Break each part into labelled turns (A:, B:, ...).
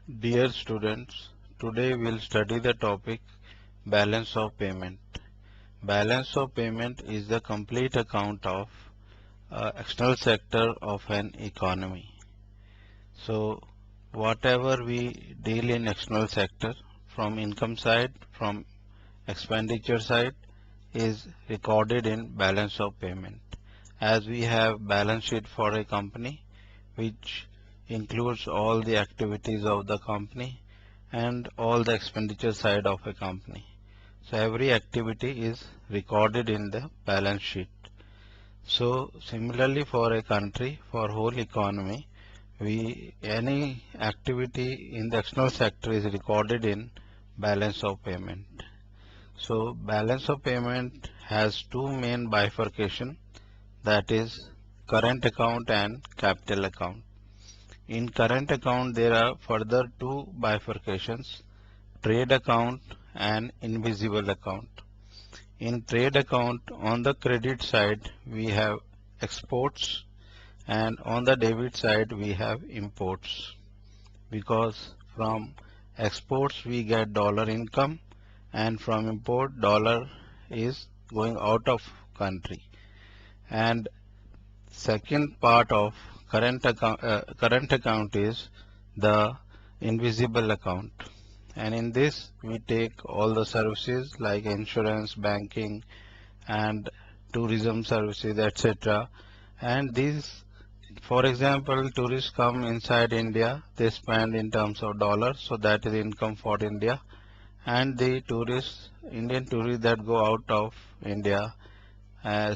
A: Dear students, today we'll study the topic balance of payment. Balance of payment is the complete account of external sector of an economy. So whatever we deal in external sector from income side, from expenditure side is recorded in balance of payment. As we have balance sheet for a company which includes all the activities of the company and all the expenditure side of a company. So every activity is recorded in the balance sheet. So similarly for a country, for whole economy, any activity in the external sector is recorded in balance of payment. So balance of payment has two main bifurcation, that is current account and capital account. In current account there are further two bifurcations, trade account and invisible account. In trade account, on the credit side we have exports and on the debit side we have imports, because from exports we get dollar income and from import dollar is going out of country. And second part of current account is the invisible account, and in this we take all the services like insurance, banking and tourism services, etc. And these, for example, tourists come inside India, they spend in terms of dollars, so that is income for India. And the Indian tourists that go out of India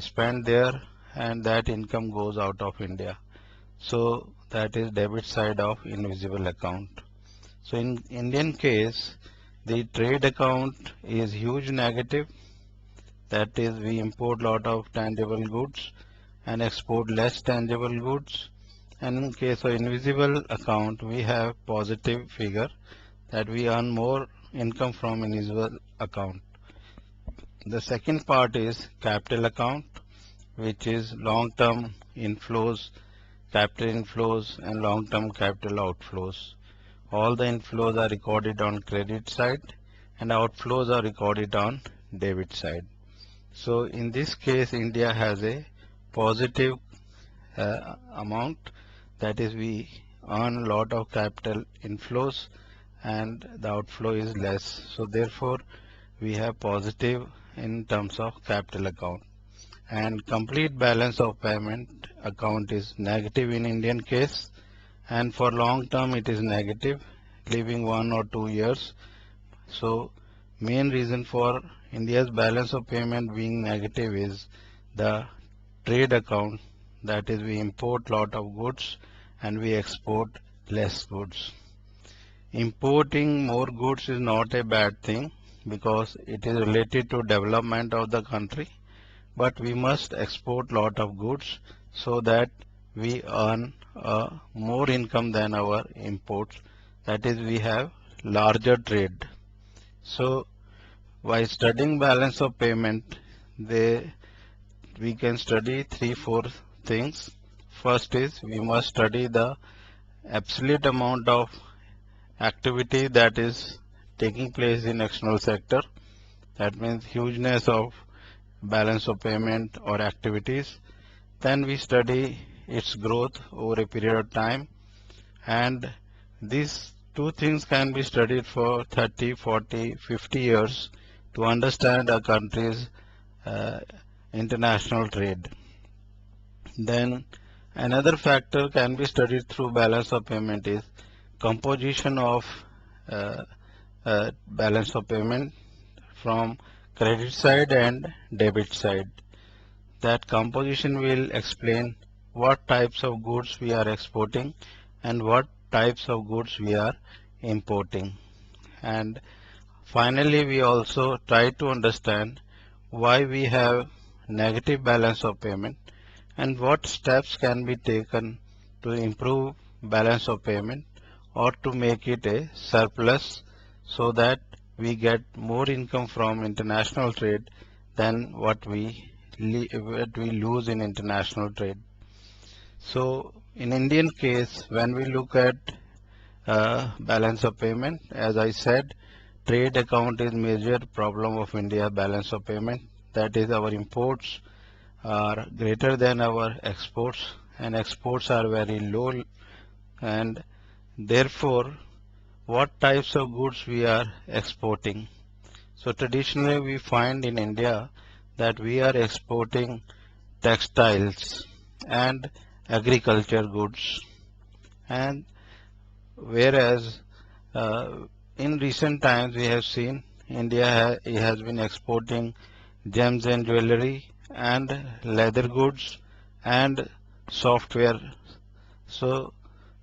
A: spend there, and that income goes out of India. So that is debit side of invisible account. So in Indian case, the trade account is huge negative, that is we import lot of tangible goods and export less tangible goods. And in case of invisible account we have positive figure, that we earn more income from invisible account. The second part is capital account, which is long-term inflows, capital inflows and long-term capital outflows. All the inflows are recorded on credit side and outflows are recorded on debit side. So in this case India has a positive amount, that is we earn a lot of capital inflows and the outflow is less. So therefore we have positive in terms of capital account. And complete balance of payment account is negative in Indian case, and for long term it is negative, leaving 1 or 2 years. So main reason for India's balance of payment being negative is the trade account, that is we import lot of goods and we export less goods. Importing more goods is not a bad thing because it is related to development of the country, but we must export lot of goods so that we earn more income than our imports, that is we have larger trade. So by studying balance of payment, we can study 3-4 things. First is we must study the absolute amount of activity that is taking place in external sector, that means hugeness of balance of payment or activities. Then we study its growth over a period of time, and these two things can be studied for 30, 40, 50 years to understand a country's uh, international trade. Then another factor can be studied through balance of payment is composition of uh, balance of payment from credit side and debit side. That composition will explain what types of goods we are exporting and what types of goods we are importing. And finally, we also try to understand why we have negative balance of payment and what steps can be taken to improve balance of payment or to make it a surplus, so that we get more income from international trade than what we lose in international trade. So in Indian case, when we look at balance of payment. As I said, trade account is major problem of India balance of payment. That is, our imports are greater than our exports, and exports are very low, and therefore what types of goods we are exporting. So traditionally we find in India that we are exporting textiles and agriculture goods, and whereas in recent times we have seen India has been exporting gems and jewelry and leather goods and software. So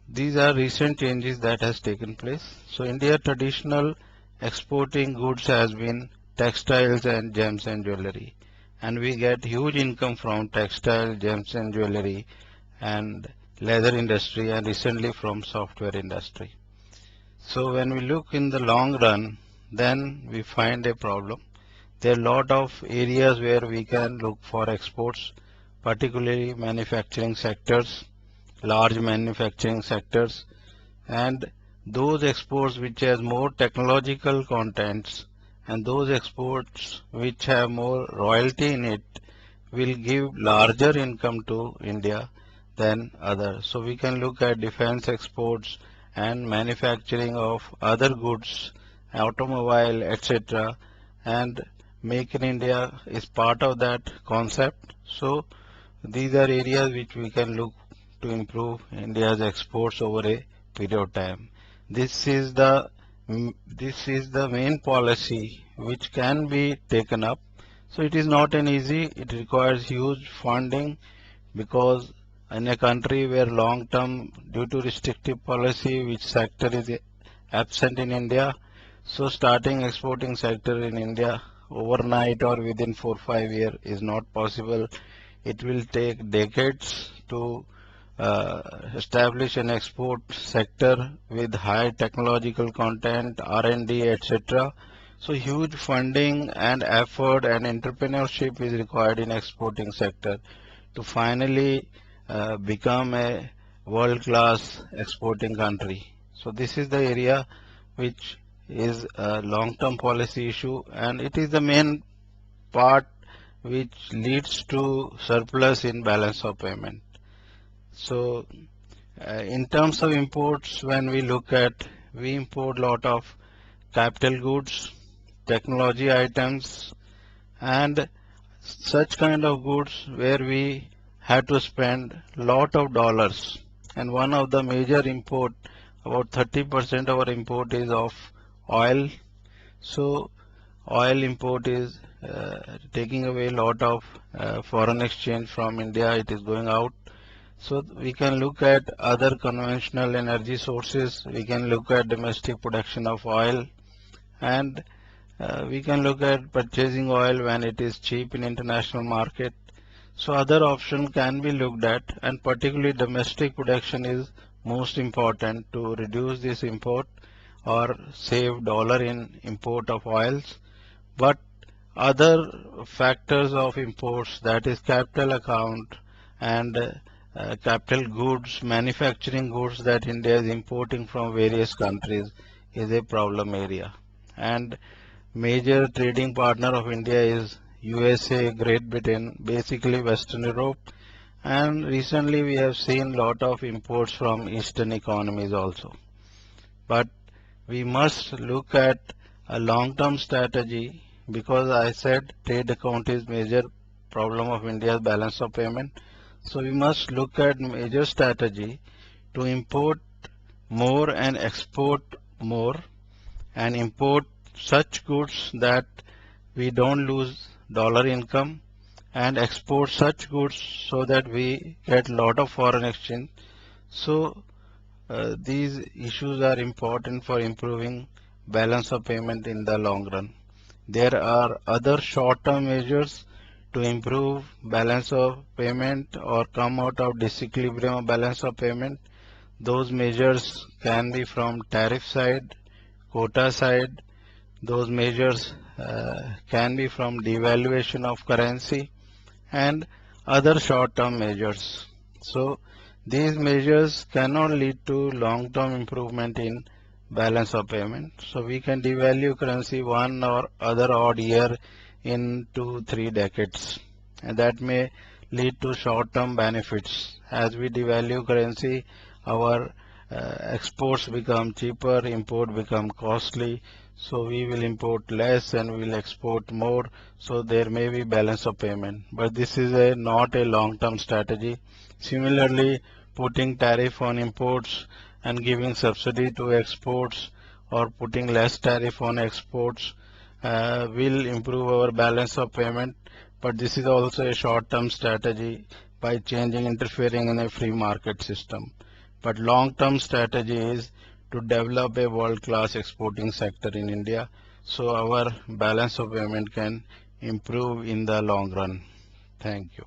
A: these are recent changes that has taken place. So India traditional exporting goods has been textiles and gems and jewelry, and we get huge income from textile, gems and jewelry and leather industry, and recently from software industry. So when we look in the long run, then we find a problem. There are a lot of areas where we can look for exports, particularly manufacturing sectors, large manufacturing sectors, and those exports which has more technological contents, and those exports which have more royalty in it will give larger income to India than others. So we can look at defense exports and manufacturing of other goods, automobile, etc. And Make in India is part of that concept. So these are areas which we can look to improve India's exports over a period of time. This is the this is the main policy which can be taken up. So it is not an easy, it requires huge funding, because in a country where long term, due to restrictive policy, which sector is absent in India, so starting exporting sector in India overnight or within 4 5 years is not possible. It will take decades to establish an export sector with high technological content, R&D, etc. So huge funding and effort and entrepreneurship is required in exporting sector to finally become a world-class exporting country. So this is the area which is a long-term policy issue, and it is the main part which leads to surplus in balance of payment. So in terms of imports, when we look at, we import lot of capital goods, technology items, and such kind of goods where we have to spend lot of dollars. And one of the major import, about 30% of our import is of oil. So oil import is taking away a lot of foreign exchange from India. It is going out. So we can look at other conventional energy sources. We can look at domestic production of oil, and we can look at purchasing oil when it is cheap in international market. So other option can be looked at, and particularly domestic production is most important to reduce this import or save dollar in import of oils. But other factors of imports, that is capital account and capital goods, manufacturing goods that India is importing from various countries, is a problem area. And major trading partner of India is USA, Great Britain, basically Western Europe, and recently we have seen lot of imports from Eastern economies also. But we must look at a long-term strategy, because I said trade account is major problem of India's balance of payment. So we must look at major strategy to import more and export more, and import such goods that we don't lose dollar income, and export such goods so that we get lot of foreign exchange. So these issues are important for improving balance of payment in the long run. There are other short-term measures to improve balance of payment or come out of disequilibrium of balance of payment. Those measures can be from tariff side, quota side. Those measures can be from devaluation of currency and other short-term measures. So These measures cannot lead to long-term improvement in balance of payment. So we can devalue currency one or other odd year in 2-3 decades, and that may lead to short-term benefits. As we devalue currency, our exports become cheaper, import become costly, so we will import less and we will export more, so there may be balance of payment. But this is not a long-term strategy. Similarly, putting tariff on imports and giving subsidy to exports or putting less tariff on exports will improve our balance of payment, but this is also a short-term strategy by changing, interfering in a free market system. But long-term strategy is to develop a world-class exporting sector in India so our balance of payment can improve in the long run. Thank you.